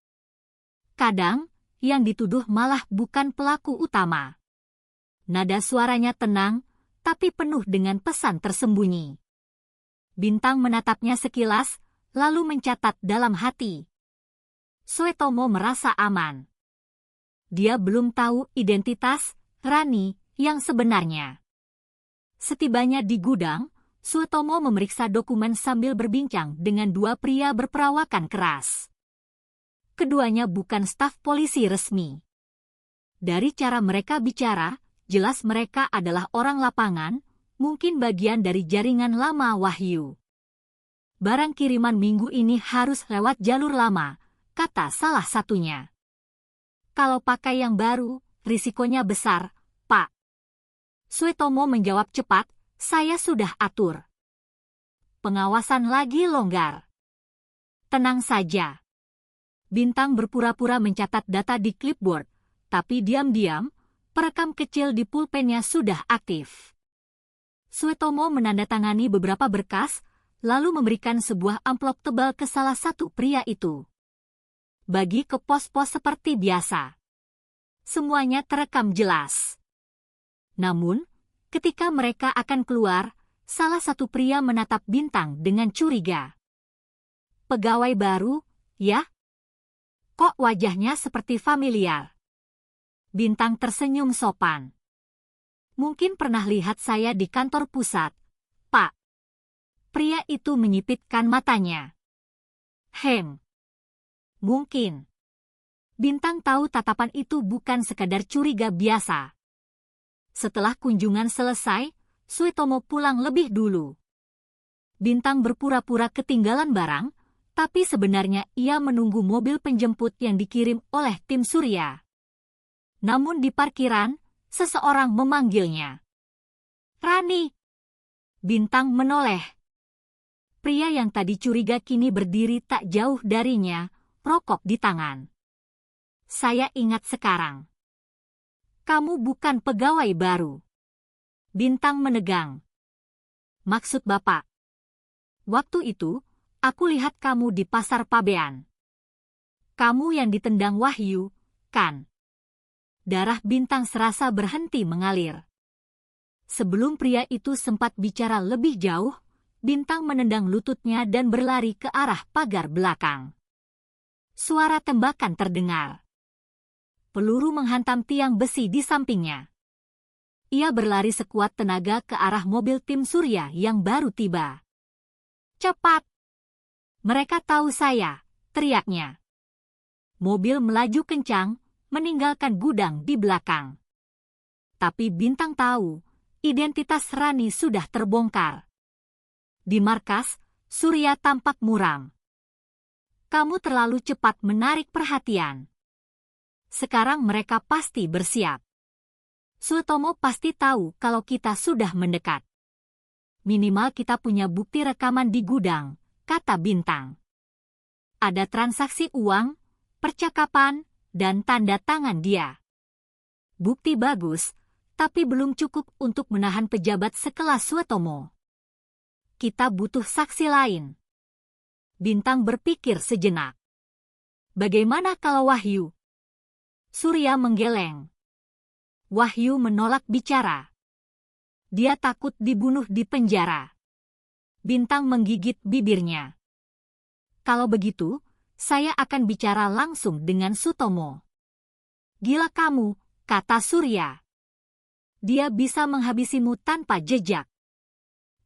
Kadang, yang dituduh malah bukan pelaku utama. Nada suaranya tenang, tapi penuh dengan pesan tersembunyi. Bintang menatapnya sekilas, lalu mencatat dalam hati. Suetomo merasa aman. Dia belum tahu identitas Rani yang sebenarnya. Setibanya di gudang, Suetomo memeriksa dokumen sambil berbincang dengan dua pria berperawakan keras. Keduanya bukan staf polisi resmi. Dari cara mereka bicara, jelas mereka adalah orang lapangan, mungkin bagian dari jaringan lama Wahyu. Barang kiriman minggu ini harus lewat jalur lama, kata salah satunya. Kalau pakai yang baru, risikonya besar, Pak. Suetomo menjawab cepat, saya sudah atur. Pengawasan lagi longgar. Tenang saja. Bintang berpura-pura mencatat data di clipboard, tapi diam-diam, perekam kecil di pulpennya sudah aktif. Suetomo menandatangani beberapa berkas, lalu memberikan sebuah amplop tebal ke salah satu pria itu. Bagi ke pos-pos seperti biasa. Semuanya terekam jelas. Namun, ketika mereka akan keluar, salah satu pria menatap Bintang dengan curiga. Pegawai baru, ya? Kok wajahnya seperti familiar? Bintang tersenyum sopan. Mungkin pernah lihat saya di kantor pusat, Pak. Pria itu menyipitkan matanya. Mungkin. Bintang tahu tatapan itu bukan sekadar curiga biasa. Setelah kunjungan selesai, Suetomo pulang lebih dulu. Bintang berpura-pura ketinggalan barang, tapi sebenarnya ia menunggu mobil penjemput yang dikirim oleh tim Surya. Namun di parkiran, seseorang memanggilnya. Rani! Bintang menoleh. Pria yang tadi curiga kini berdiri tak jauh darinya, rokok di tangan. Saya ingat sekarang. Kamu bukan pegawai baru. Bintang menegang. Maksud Bapak? Waktu itu, aku lihat kamu di pasar Pabean. Kamu yang ditendang Wahyu, kan? Darah Bintang serasa berhenti mengalir. Sebelum pria itu sempat bicara lebih jauh, Bintang menendang lututnya dan berlari ke arah pagar belakang. Suara tembakan terdengar. Peluru menghantam tiang besi di sampingnya. Ia berlari sekuat tenaga ke arah mobil tim Surya yang baru tiba. Cepat! Mereka tahu saya, teriaknya. Mobil melaju kencang, meninggalkan gudang di belakang. Tapi Bintang tahu, identitas Rani sudah terbongkar. Di markas, Surya tampak muram. Kamu terlalu cepat menarik perhatian. Sekarang mereka pasti bersiap. Suetomo pasti tahu kalau kita sudah mendekat. Minimal kita punya bukti rekaman di gudang, kata Bintang. Ada transaksi uang, percakapan, dan tanda tangan dia. Bukti bagus, tapi belum cukup untuk menahan pejabat sekelas Suetomo. Kita butuh saksi lain. Bintang berpikir sejenak. Bagaimana kalau Wahyu? Surya menggeleng. Wahyu menolak bicara. Dia takut dibunuh di penjara. Bintang menggigit bibirnya. Kalau begitu, saya akan bicara langsung dengan Sutomo. Gila kamu, kata Surya. Dia bisa menghabisimu tanpa jejak.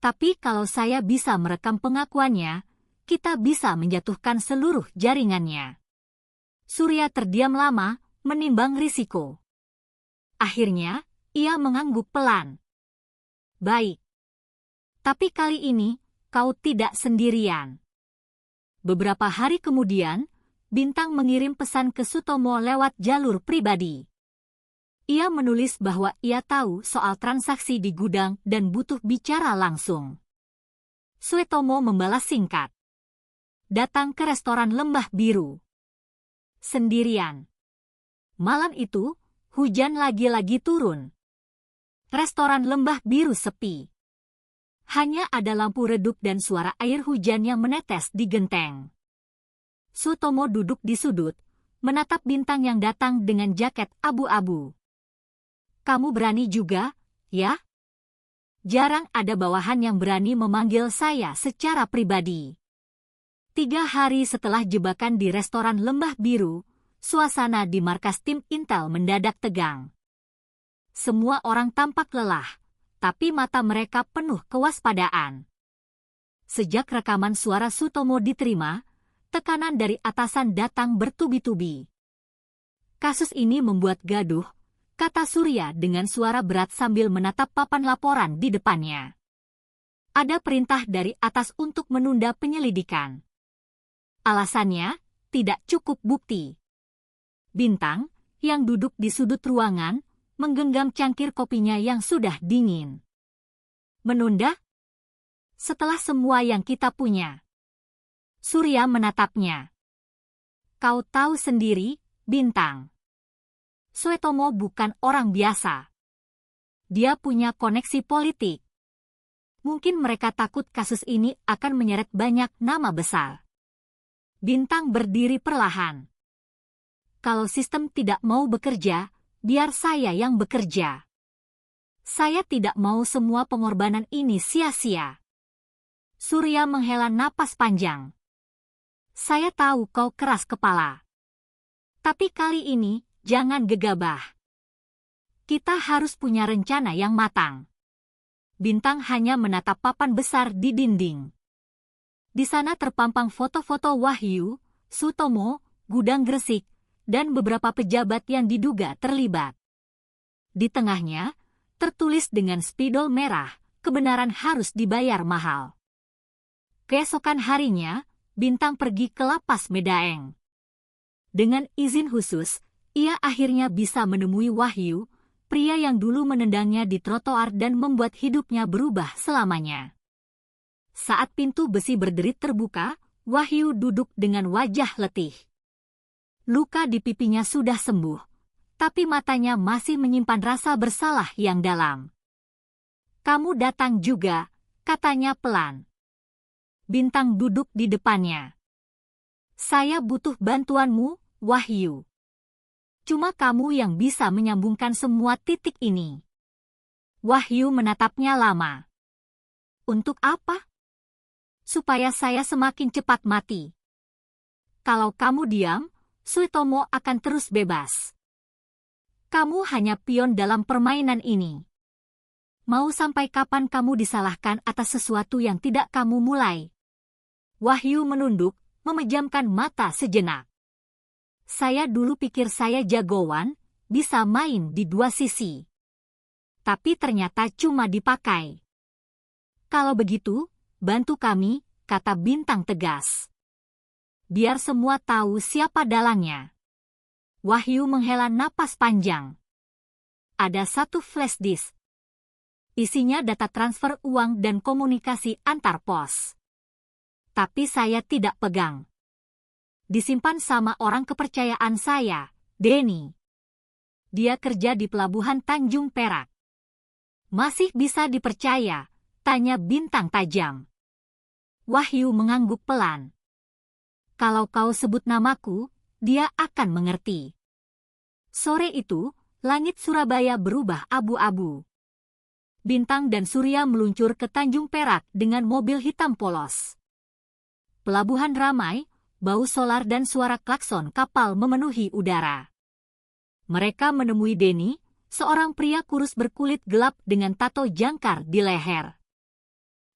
Tapi kalau saya bisa merekam pengakuannya, kita bisa menjatuhkan seluruh jaringannya. Surya terdiam lama, menimbang risiko. Akhirnya, ia mengangguk pelan. Baik. Tapi kali ini, kau tidak sendirian. Beberapa hari kemudian, Bintang mengirim pesan ke Sutomo lewat jalur pribadi. Ia menulis bahwa ia tahu soal transaksi di gudang dan butuh bicara langsung. Sutomo membalas singkat. Datang ke restoran Lembah Biru. Sendirian. Malam itu, hujan lagi-lagi turun. Restoran Lembah Biru sepi. Hanya ada lampu redup dan suara air hujan yang menetes di genteng. Sutomo duduk di sudut, menatap Bintang yang datang dengan jaket abu-abu. Kamu berani juga, ya? Jarang ada bawahan yang berani memanggil saya secara pribadi. 3 hari setelah jebakan di restoran Lembah Biru, suasana di markas tim Intel mendadak tegang. Semua orang tampak lelah, tapi mata mereka penuh kewaspadaan. Sejak rekaman suara Sutomo diterima, tekanan dari atasan datang bertubi-tubi. Kasus ini membuat gaduh, kata Surya dengan suara berat sambil menatap papan laporan di depannya. Ada perintah dari atas untuk menunda penyelidikan. Alasannya, tidak cukup bukti. Bintang, yang duduk di sudut ruangan, menggenggam cangkir kopinya yang sudah dingin. Menunda? Setelah semua yang kita punya. Surya menatapnya. Kau tahu sendiri, Bintang. Suetomo bukan orang biasa. Dia punya koneksi politik. Mungkin mereka takut kasus ini akan menyeret banyak nama besar. Bintang berdiri perlahan. Kalau sistem tidak mau bekerja, biar saya yang bekerja. Saya tidak mau semua pengorbanan ini sia-sia. Surya menghela napas panjang. Saya tahu kau keras kepala. Tapi kali ini, jangan gegabah. Kita harus punya rencana yang matang. Bintang hanya menatap papan besar di dinding. Di sana terpampang foto-foto Wahyu, Sutomo, Gudang Gresik, dan beberapa pejabat yang diduga terlibat. Di tengahnya, tertulis dengan spidol merah, kebenaran harus dibayar mahal. Keesokan harinya, Bintang pergi ke lapas Medaeng. Dengan izin khusus, ia akhirnya bisa menemui Wahyu, pria yang dulu menendangnya di trotoar dan membuat hidupnya berubah selamanya. Saat pintu besi berderit terbuka, Wahyu duduk dengan wajah letih. Luka di pipinya sudah sembuh, tapi matanya masih menyimpan rasa bersalah yang dalam. Kamu datang juga, katanya pelan. Bintang duduk di depannya. Saya butuh bantuanmu, Wahyu. Cuma kamu yang bisa menyambungkan semua titik ini. Wahyu menatapnya lama. Untuk apa? Supaya saya semakin cepat mati. Kalau kamu diam, Suitomo akan terus bebas. Kamu hanya pion dalam permainan ini. Mau sampai kapan kamu disalahkan atas sesuatu yang tidak kamu mulai? Wahyu menunduk, memejamkan mata sejenak. Saya dulu pikir saya jagoan, bisa main di dua sisi. Tapi ternyata cuma dipakai. Kalau begitu, bantu kami, kata Bintang tegas. Biar semua tahu siapa dalangnya. Wahyu menghela napas panjang. Ada satu flash disk. Isinya data transfer uang dan komunikasi antar pos. Tapi saya tidak pegang. Disimpan sama orang kepercayaan saya, Denny. Dia kerja di pelabuhan Tanjung Perak. Masih bisa dipercaya, tanya Bintang tajam. Wahyu mengangguk pelan. Kalau kau sebut namaku, dia akan mengerti. Sore itu, langit Surabaya berubah abu-abu. Bintang dan Surya meluncur ke Tanjung Perak dengan mobil hitam polos. Pelabuhan ramai, bau solar dan suara klakson kapal memenuhi udara. Mereka menemui Denny, seorang pria kurus berkulit gelap dengan tato jangkar di leher.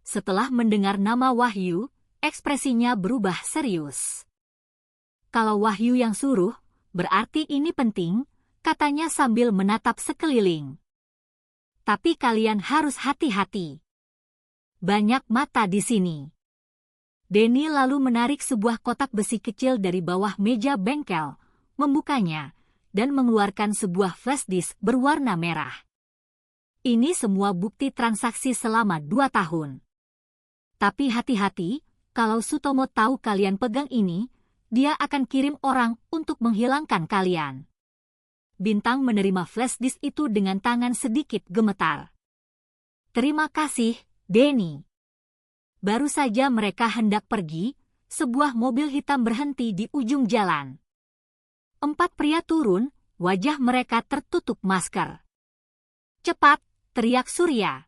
Setelah mendengar nama Wahyu, ekspresinya berubah serius. Kalau Wahyu yang suruh, berarti ini penting, katanya sambil menatap sekeliling. Tapi kalian harus hati-hati. Banyak mata di sini. Denny lalu menarik sebuah kotak besi kecil dari bawah meja bengkel, membukanya, dan mengeluarkan sebuah flash disk berwarna merah. Ini semua bukti transaksi selama 2 tahun. Tapi hati-hati, kalau Sutomo tahu kalian pegang ini, dia akan kirim orang untuk menghilangkan kalian. Bintang menerima flash disk itu dengan tangan sedikit gemetar. Terima kasih, Denny. Baru saja mereka hendak pergi, sebuah mobil hitam berhenti di ujung jalan. 4 pria turun, wajah mereka tertutup masker. Cepat, teriak Surya.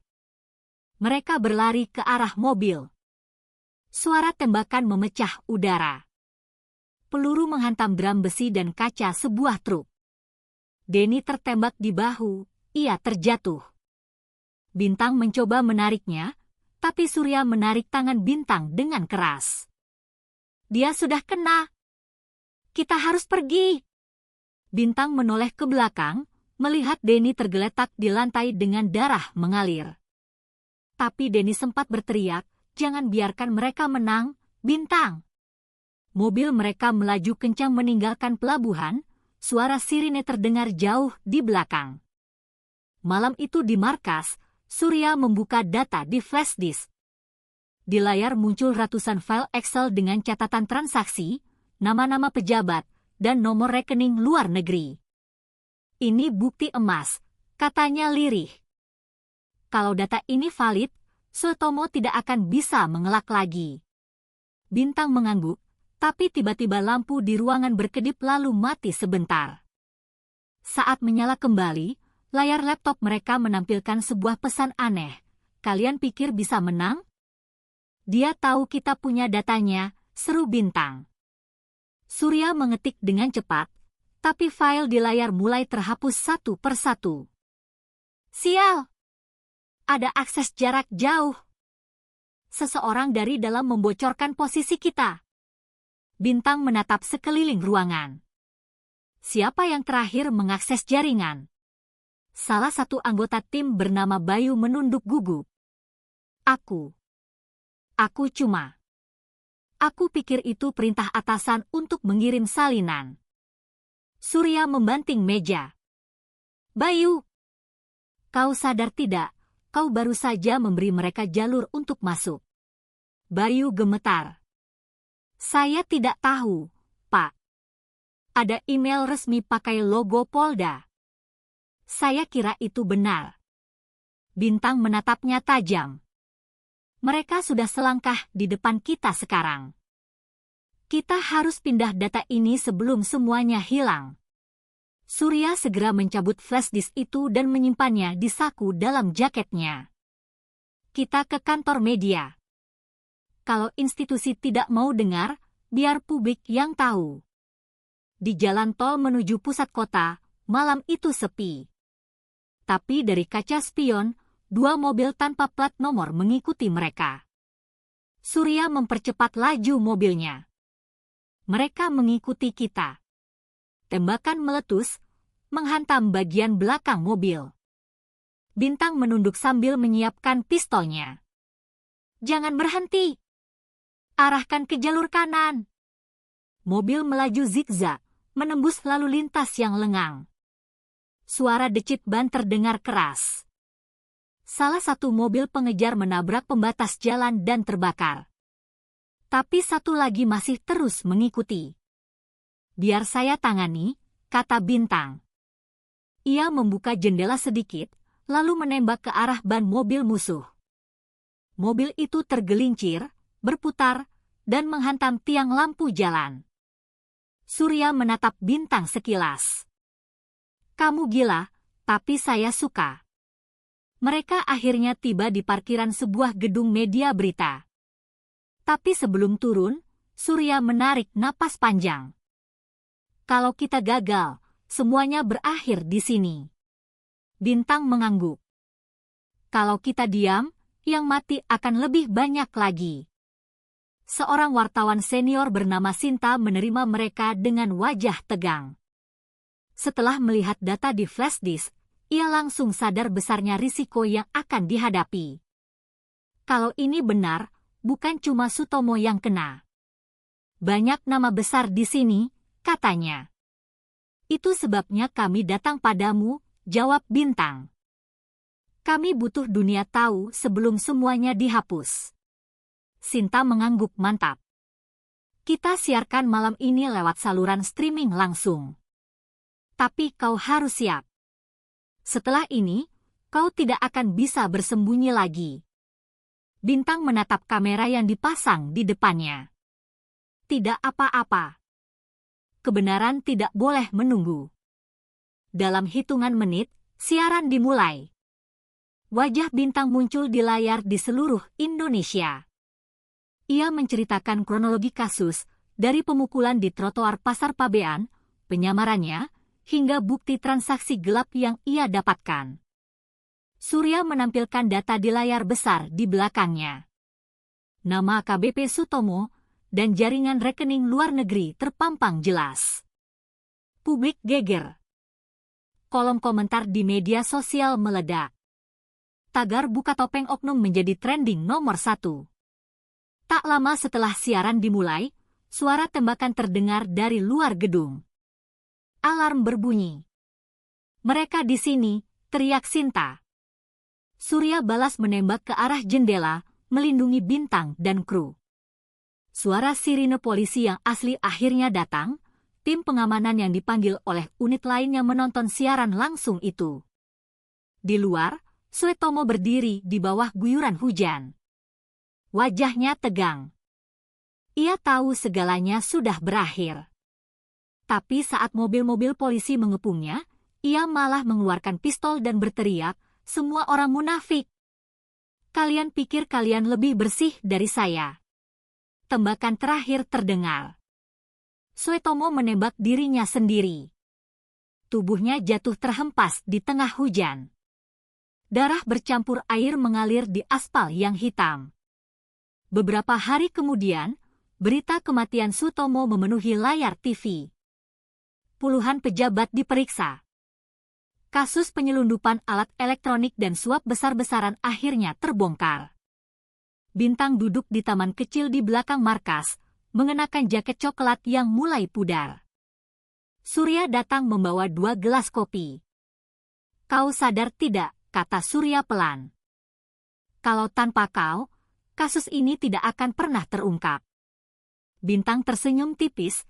Mereka berlari ke arah mobil. Suara tembakan memecah udara. Peluru menghantam drum besi dan kaca sebuah truk. Denny tertembak di bahu, ia terjatuh. Bintang mencoba menariknya, tapi Surya menarik tangan Bintang dengan keras. Dia sudah kena. Kita harus pergi. Bintang menoleh ke belakang, melihat Denny tergeletak di lantai dengan darah mengalir. Tapi Denny sempat berteriak, jangan biarkan mereka menang, Bintang. Mobil mereka melaju kencang meninggalkan pelabuhan, suara sirine terdengar jauh di belakang. Malam itu di markas, Surya membuka data di flash disk. Di layar muncul ratusan file Excel dengan catatan transaksi, nama-nama pejabat, dan nomor rekening luar negeri. Ini bukti emas, katanya lirih. Kalau data ini valid, Sutomo tidak akan bisa mengelak lagi. Bintang mengangguk, tapi tiba-tiba lampu di ruangan berkedip lalu mati sebentar. Saat menyala kembali, layar laptop mereka menampilkan sebuah pesan aneh. Kalian pikir bisa menang? Dia tahu kita punya datanya, seru Bintang. Surya mengetik dengan cepat, tapi file di layar mulai terhapus satu persatu. Sial! Ada akses jarak jauh. Seseorang dari dalam membocorkan posisi kita. Bintang menatap sekeliling ruangan. Siapa yang terakhir mengakses jaringan? Salah satu anggota tim bernama Bayu menunduk gugup. Aku pikir itu perintah atasan untuk mengirim salinan. Surya membanting meja. Bayu, kau sadar tidak? Kau baru saja memberi mereka jalur untuk masuk. Bayu gemetar. Saya tidak tahu, Pak. Ada email resmi pakai logo Polda. Saya kira itu benar. Bintang menatapnya tajam. Mereka sudah selangkah di depan kita sekarang. Kita harus pindah data ini sebelum semuanya hilang. Surya segera mencabut flash disk itu dan menyimpannya di saku dalam jaketnya. Kita ke kantor media. Kalau institusi tidak mau dengar, biar publik yang tahu. Di jalan tol menuju pusat kota, malam itu sepi. Tapi dari kaca spion, 2 mobil tanpa plat nomor mengikuti mereka. Surya mempercepat laju mobilnya. Mereka mengikuti kita. Tembakan meletus, menghantam bagian belakang mobil. Bintang menunduk sambil menyiapkan pistolnya. Jangan berhenti. Arahkan ke jalur kanan. Mobil melaju zigzag, menembus lalu lintas yang lengang. Suara decit ban terdengar keras. Salah satu mobil pengejar menabrak pembatas jalan dan terbakar. Tapi satu lagi masih terus mengikuti. Biar saya tangani, kata Bintang. Ia membuka jendela sedikit, lalu menembak ke arah ban mobil musuh. Mobil itu tergelincir, berputar, dan menghantam tiang lampu jalan. Surya menatap Bintang sekilas. Kamu gila, tapi saya suka. Mereka akhirnya tiba di parkiran sebuah gedung media berita. Tapi sebelum turun, Surya menarik napas panjang. Kalau kita gagal, semuanya berakhir di sini. Bintang mengangguk. Kalau kita diam, yang mati akan lebih banyak lagi. Seorang wartawan senior bernama Sinta menerima mereka dengan wajah tegang. Setelah melihat data di flash disk, ia langsung sadar besarnya risiko yang akan dihadapi. Kalau ini benar, bukan cuma Sutomo yang kena. Banyak nama besar di sini, katanya. Itu sebabnya kami datang padamu, jawab Bintang. Kami butuh dunia tahu sebelum semuanya dihapus. Sinta mengangguk mantap. Kita siarkan malam ini lewat saluran streaming langsung. Tapi kau harus siap. Setelah ini, kau tidak akan bisa bersembunyi lagi. Bintang menatap kamera yang dipasang di depannya. Tidak apa-apa. Kebenaran tidak boleh menunggu. Dalam hitungan menit, siaran dimulai. Wajah Bintang muncul di layar di seluruh Indonesia. Ia menceritakan kronologi kasus, dari pemukulan di trotoar Pasar Pabean, penyamarannya, hingga bukti transaksi gelap yang ia dapatkan. Surya menampilkan data di layar besar di belakangnya. Nama AKBP Sutomo dan jaringan rekening luar negeri terpampang jelas. Publik geger. Kolom komentar di media sosial meledak. Tagar buka topeng oknum menjadi trending nomor 1. Tak lama setelah siaran dimulai, suara tembakan terdengar dari luar gedung. Alarm berbunyi. "Mereka di sini," teriak Sinta. Surya balas menembak ke arah jendela, melindungi Bintang dan kru. Suara sirine polisi yang asli akhirnya datang, tim pengamanan yang dipanggil oleh unit lain yang menonton siaran langsung itu. Di luar, Suetomo berdiri di bawah guyuran hujan. Wajahnya tegang. Ia tahu segalanya sudah berakhir. Tapi saat mobil-mobil polisi mengepungnya, ia malah mengeluarkan pistol dan berteriak, "Semua orang munafik! Kalian pikir kalian lebih bersih dari saya?" Tembakan terakhir terdengar. Suetomo menembak dirinya sendiri. Tubuhnya jatuh terhempas di tengah hujan. Darah bercampur air mengalir di aspal yang hitam. Beberapa hari kemudian, berita kematian Sutomo memenuhi layar TV. Puluhan pejabat diperiksa. Kasus penyelundupan alat elektronik dan suap besar-besaran akhirnya terbongkar. Bintang duduk di taman kecil di belakang markas, mengenakan jaket coklat yang mulai pudar. Surya datang membawa 2 gelas kopi. "Kau sadar tidak?" kata Surya pelan. "Kalau tanpa kau, kasus ini tidak akan pernah terungkap." Bintang tersenyum tipis,